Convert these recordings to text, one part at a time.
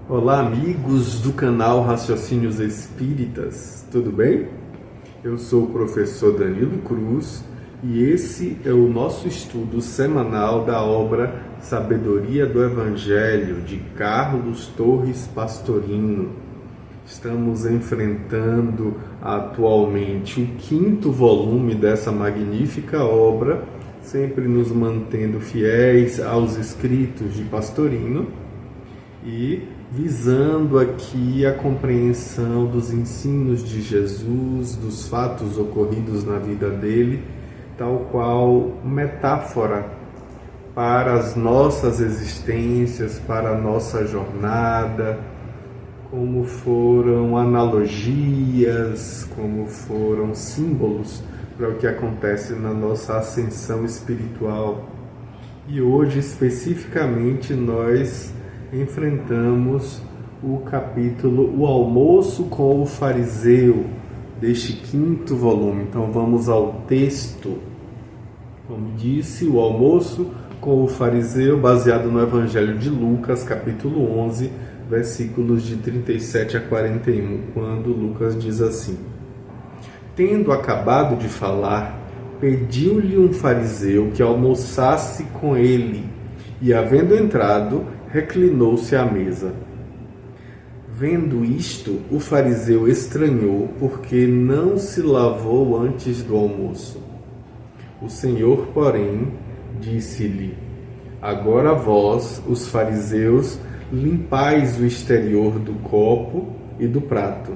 Olá, amigos do canal Raciocínios Espíritas, tudo bem? Eu sou o professor Danilo Cruz e esse é o nosso estudo semanal da obra Sabedoria do Evangelho, de Carlos Torres Pastorino. Estamos enfrentando atualmente o 5º volume dessa magnífica obra, sempre nos mantendo fiéis aos escritos de Pastorino e visando aqui a compreensão dos ensinos de Jesus, dos fatos ocorridos na vida dele, tal qual metáfora para as nossas existências, para a nossa jornada, como foram analogias, como foram símbolos para o que acontece na nossa ascensão espiritual. E hoje, especificamente, nós enfrentamos o capítulo O Almoço com o Fariseu, deste 5º volume. Então vamos ao texto. Como disse, o almoço com o fariseu, baseado no Evangelho de Lucas, capítulo 11, versículos de 37 a 41, quando Lucas diz assim: Tendo acabado de falar, pediu-lhe um fariseu que almoçasse com ele, e havendo entrado, reclinou-se à mesa. Vendo isto, o fariseu estranhou, porque não se lavou antes do almoço. O Senhor, porém, disse-lhe: Agora vós, os fariseus, limpais o exterior do copo e do prato,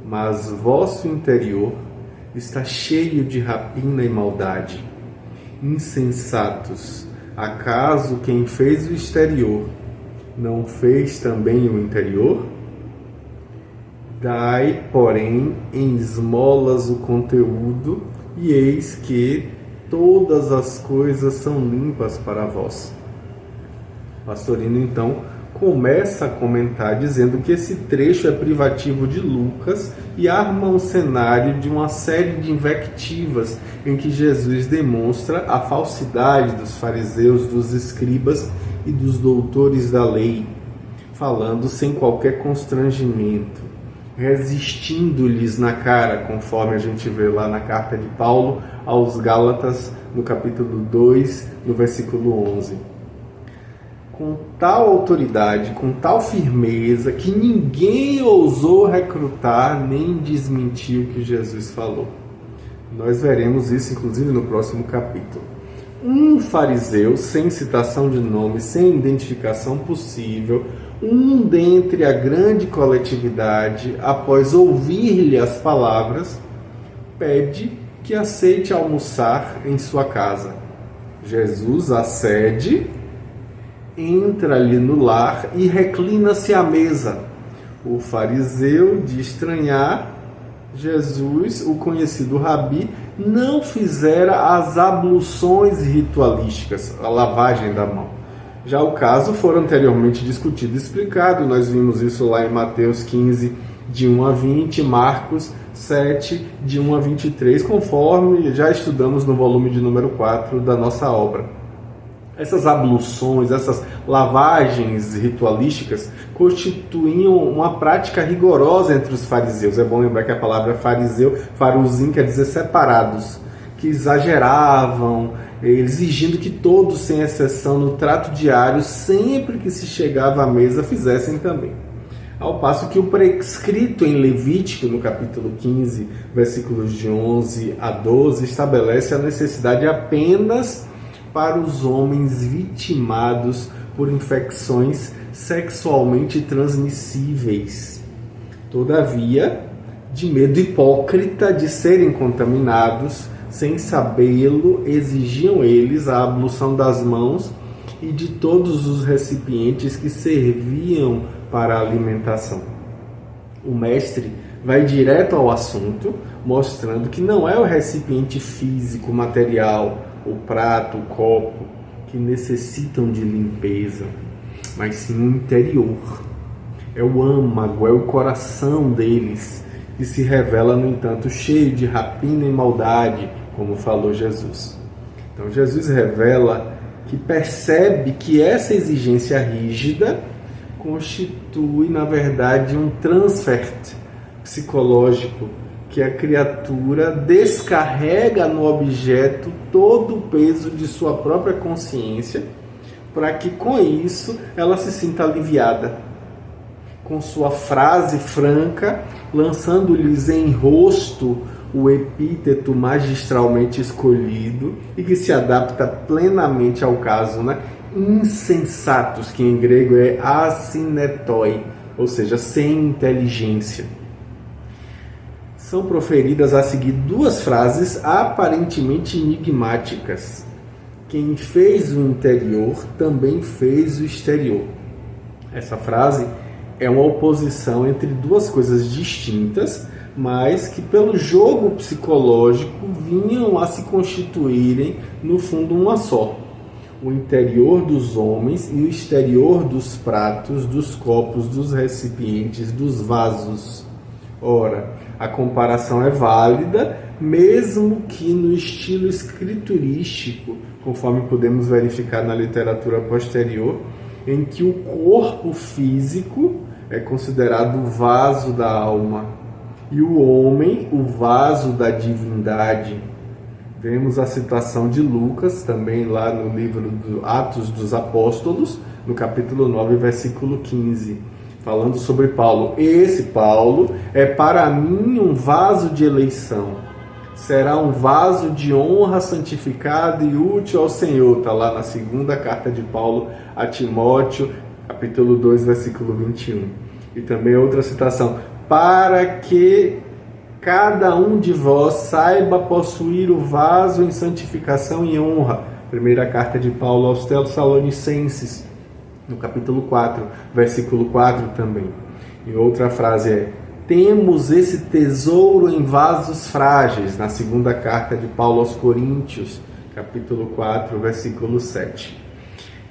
mas vosso interior está cheio de rapina e maldade. Insensatos, acaso quem fez o exterior não fez também o interior? Dai, porém, em esmolas o conteúdo, e eis que todas as coisas são limpas para vós. Pastorino, então, começa a comentar dizendo que esse trecho é privativo de Lucas e arma um cenário de uma série de invectivas em que Jesus demonstra a falsidade dos fariseus, dos escribas e dos doutores da lei, falando sem qualquer constrangimento, resistindo-lhes na cara, conforme a gente vê lá na carta de Paulo aos Gálatas, no capítulo 2, no versículo 11. Com tal autoridade, com tal firmeza, que ninguém ousou recrutar nem desmentir o que Jesus falou. Nós veremos isso, inclusive, no próximo capítulo. Um fariseu, sem citação de nome, sem identificação possível, um dentre a grande coletividade, após ouvir-lhe as palavras, pede que aceite almoçar em sua casa. Jesus acede, entra-lhe no lar e reclina-se à mesa. O fariseu, de estranhar, Jesus, o conhecido rabi, não fizera as abluções ritualísticas, a lavagem da mão. Já o caso foi anteriormente discutido e explicado. Nós vimos isso lá em Mateus 15, de 1 a 20, Marcos 7, de 1 a 23, conforme já estudamos no volume de número 4 da nossa obra. Essas abluções, essas lavagens ritualísticas constituíam uma prática rigorosa entre os fariseus. É bom lembrar que a palavra fariseu, faruzim, quer dizer separados, que exageravam, exigindo que todos, sem exceção, no trato diário, sempre que se chegava à mesa, fizessem também. Ao passo que o prescrito em Levítico, no capítulo 15, versículos de 11 a 12, estabelece a necessidade apenas para os homens vitimados por infecções sexualmente transmissíveis. Todavia, de medo hipócrita de serem contaminados, sem sabê-lo, exigiam eles a ablução das mãos e de todos os recipientes que serviam para a alimentação. O mestre vai direto ao assunto, mostrando que não é o recipiente físico, material, o prato, o copo, que necessitam de limpeza, mas sim o interior. É o âmago, é o coração deles, que se revela, no entanto, cheio de rapina e maldade, como falou Jesus. Então Jesus revela que percebe que essa exigência rígida constitui, na verdade, um transfer psicológico, que a criatura descarrega no objeto todo o peso de sua própria consciência, para que com isso ela se sinta aliviada. Com sua frase franca, lançando-lhes em rosto o epíteto magistralmente escolhido e que se adapta plenamente ao caso, né? Insensatos, que em grego é asinetoi, ou seja, sem inteligência. São proferidas a seguir duas frases aparentemente enigmáticas. Quem fez o interior também fez o exterior. Essa frase é uma oposição entre duas coisas distintas, mas que pelo jogo psicológico vinham a se constituírem no fundo uma só. O interior dos homens e o exterior dos pratos, dos copos, dos recipientes, dos vasos. Ora, a comparação é válida, mesmo que no estilo escriturístico, conforme podemos verificar na literatura posterior, em que o corpo físico é considerado o vaso da alma e o homem o vaso da divindade. Vemos a citação de Lucas, também lá no livro do Atos dos Apóstolos, no capítulo 9, versículo 15, falando sobre Paulo. Esse Paulo é para mim um vaso de eleição. Será um vaso de honra, santificado e útil ao Senhor. Está lá na segunda carta de Paulo a Timóteo, capítulo 2, versículo 21. E também outra citação. Para que cada um de vós saiba possuir o vaso em santificação e honra. Primeira carta de Paulo aos Tessalonicenses, no capítulo 4, versículo 4 também. E outra frase é: temos esse tesouro em vasos frágeis, na segunda carta de Paulo aos Coríntios, capítulo 4, versículo 7.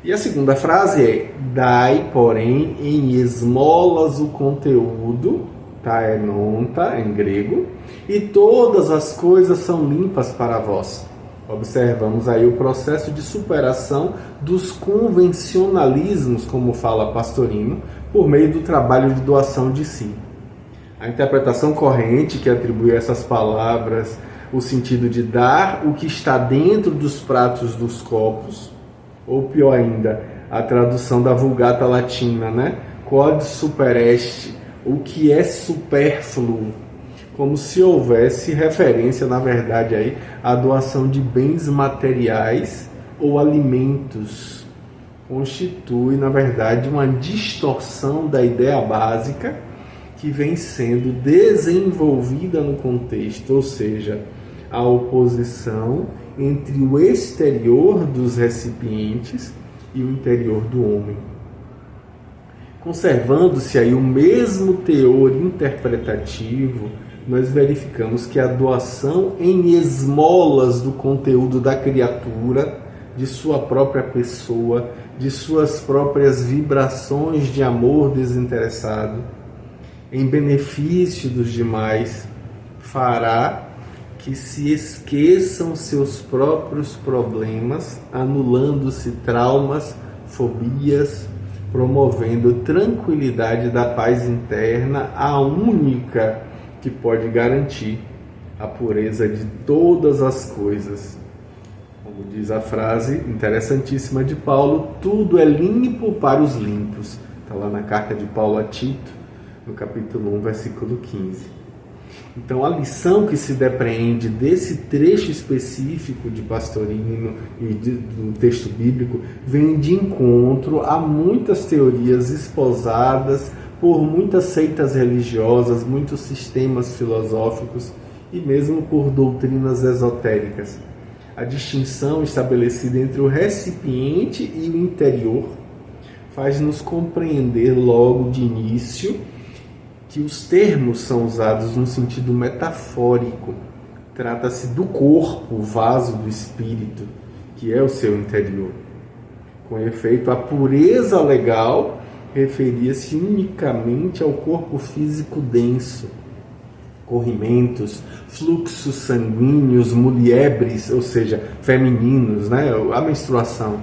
E a segunda frase é: dai, porém, em esmolas o conteúdo, taenonta, em grego, e todas as coisas são limpas para vós. Observamos aí o processo de superação dos convencionalismos, como fala Pastorino, por meio do trabalho de doação de si. A interpretação corrente que atribui a essas palavras o sentido de dar o que está dentro dos pratos dos copos, ou pior ainda, a tradução da Vulgata Latina, né? Quod super est, o que é supérfluo, como se houvesse referência, na verdade, aí, à doação de bens materiais ou alimentos. Constitui, na verdade, uma distorção da ideia básica que vem sendo desenvolvida no contexto, ou seja, a oposição entre o exterior dos recipientes e o interior do homem. Conservando-se aí o mesmo teor interpretativo, nós verificamos que a doação em esmolas do conteúdo da criatura, de sua própria pessoa, de suas próprias vibrações de amor desinteressado, em benefício dos demais, fará que se esqueçam seus próprios problemas, anulando-se traumas, fobias, promovendo tranquilidade da paz interna, a única que pode garantir a pureza de todas as coisas. Como diz a frase interessantíssima de Paulo, tudo é limpo para os limpos. Está lá na carta de Paulo a Tito, no capítulo 1, versículo 15. Então, a lição que se depreende desse trecho específico de Pastorino e do texto bíblico vem de encontro a muitas teorias esposadas por muitas seitas religiosas, muitos sistemas filosóficos e mesmo por doutrinas esotéricas. A distinção estabelecida entre o recipiente e o interior faz-nos compreender logo de início que os termos são usados num sentido metafórico. Trata-se do corpo, o vaso do espírito, que é o seu interior. Com efeito, a pureza legal referia-se unicamente ao corpo físico denso. Corrimentos, fluxos sanguíneos, muliebres, ou seja, femininos, né? A menstruação,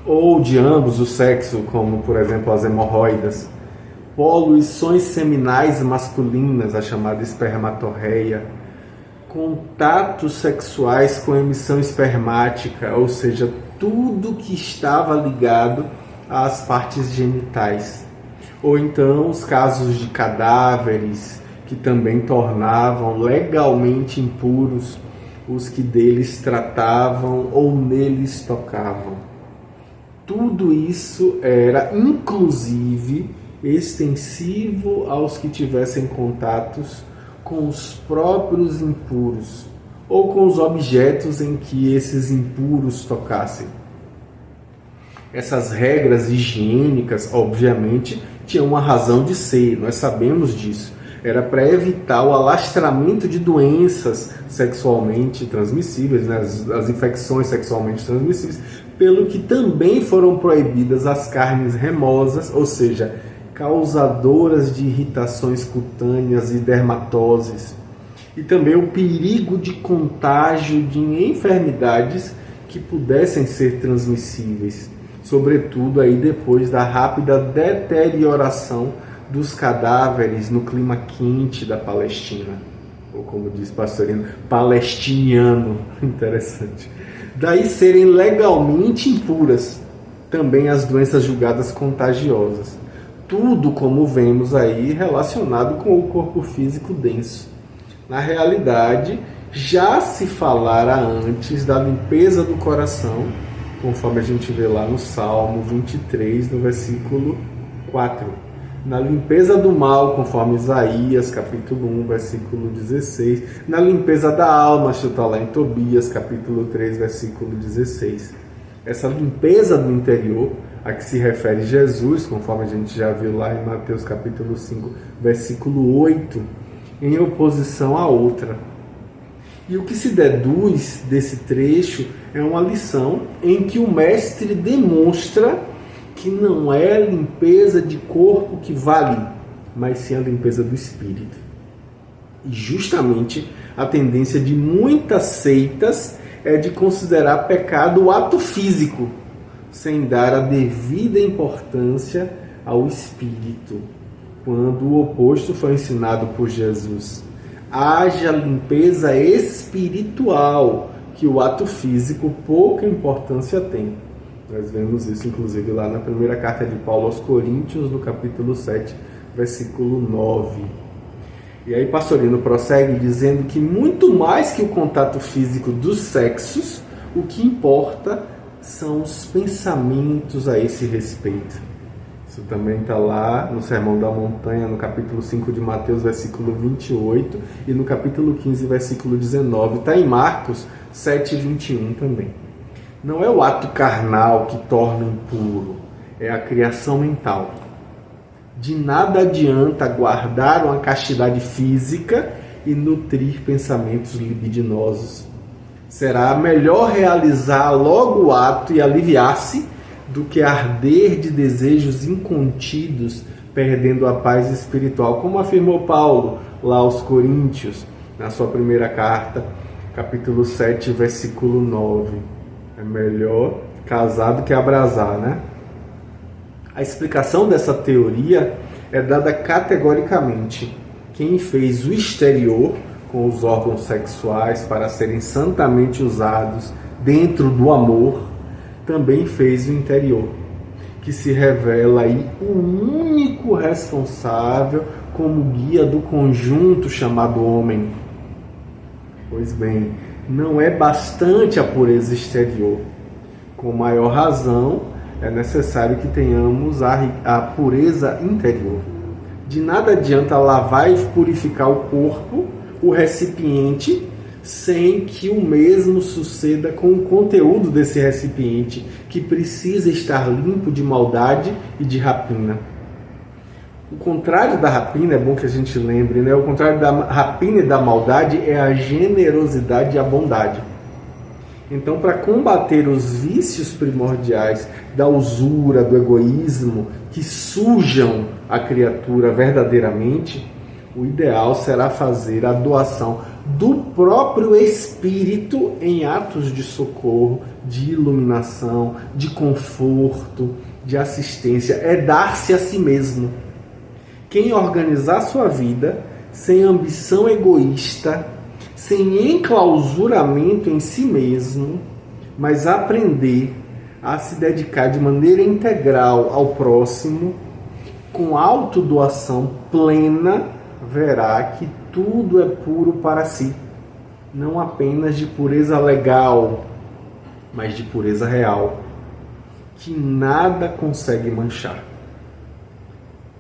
ou de ambos o sexo, como por exemplo as hemorroidas, poluições seminais masculinas, a chamada espermatorreia, contatos sexuais com emissão espermática, ou seja, tudo que estava ligado às partes genitais. Ou então os casos de cadáveres, que também tornavam legalmente impuros os que deles tratavam ou neles tocavam. Tudo isso era, inclusive, extensivo aos que tivessem contatos com os próprios impuros ou com os objetos em que esses impuros tocassem. Essas regras higiênicas, obviamente, tinham uma razão de ser, nós sabemos disso. Era para evitar o alastramento de doenças sexualmente transmissíveis, né? As infecções sexualmente transmissíveis, pelo que também foram proibidas as carnes remosas, ou seja, causadoras de irritações cutâneas e dermatoses, e também o perigo de contágio de enfermidades que pudessem ser transmissíveis, sobretudo aí depois da rápida deterioração dos cadáveres no clima quente da Palestina, ou como diz Pastorino, palestiniano, interessante. Daí serem legalmente impuras também as doenças julgadas contagiosas. Tudo, como vemos aí, relacionado com o corpo físico denso. Na realidade, já se falara antes da limpeza do coração, conforme a gente vê lá no Salmo 23, no versículo 4. Na limpeza do mal, conforme Isaías, capítulo 1, versículo 16. Na limpeza da alma, está lá em Tobias, capítulo 3, versículo 16. Essa limpeza do interior, a que se refere Jesus, conforme a gente já viu lá em Mateus capítulo 5, versículo 8, em oposição à outra. E o que se deduz desse trecho é uma lição em que o mestre demonstra que não é a limpeza de corpo que vale, mas sim a limpeza do espírito. E justamente a tendência de muitas seitas é de considerar pecado o ato físico, sem dar a devida importância ao espírito, quando o oposto foi ensinado por Jesus. Haja limpeza espiritual, que o ato físico pouca importância tem. Nós vemos isso, inclusive, lá na primeira carta de Paulo aos Coríntios, no capítulo 7, versículo 9. E aí Pastorino prossegue dizendo que muito mais que o contato físico dos sexos, o que importa são os pensamentos a esse respeito. Isso também está lá no Sermão da Montanha, no capítulo 5 de Mateus, versículo 28, e no capítulo 15, versículo 19. Está em Marcos 7, 21 também. Não é o ato carnal que torna impuro, é a criação mental. De nada adianta guardar uma castidade física e nutrir pensamentos libidinosos. Será melhor realizar logo o ato e aliviar-se do que arder de desejos incontidos, perdendo a paz espiritual, como afirmou Paulo lá aos Coríntios, na sua primeira carta, capítulo 7, versículo 9. É melhor casar do que abrasar, né? A explicação dessa teoria é dada categoricamente. Quem fez o exterior com os órgãos sexuais para serem santamente usados dentro do amor, também fez o interior, que se revela aí o único responsável como guia do conjunto chamado homem. Pois bem, não é bastante a pureza exterior. Com maior razão, é necessário que tenhamos a pureza interior. De nada adianta lavar e purificar o corpo, o recipiente, sem que o mesmo suceda com o conteúdo desse recipiente, que precisa estar limpo de maldade e de rapina. O contrário da rapina, é bom que a gente lembre, né? O contrário da rapina e da maldade é a generosidade e a bondade. Então, para combater os vícios primordiais da usura, do egoísmo, que sujam a criatura verdadeiramente, o ideal será fazer a doação do próprio espírito em atos de socorro, de iluminação, de conforto, de assistência. É dar-se a si mesmo. Quem organizar sua vida sem ambição egoísta, sem enclausuramento em si mesmo, mas aprender a se dedicar de maneira integral ao próximo, com autodoação plena, verá que tudo é puro para si, não apenas de pureza legal, mas de pureza real, que nada consegue manchar.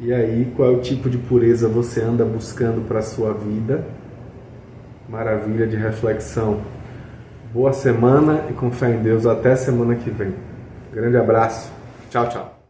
E aí, qual é o tipo de pureza você anda buscando para a sua vida? Maravilha de reflexão. Boa semana e com fé em Deus até semana que vem. Grande abraço. Tchau, tchau.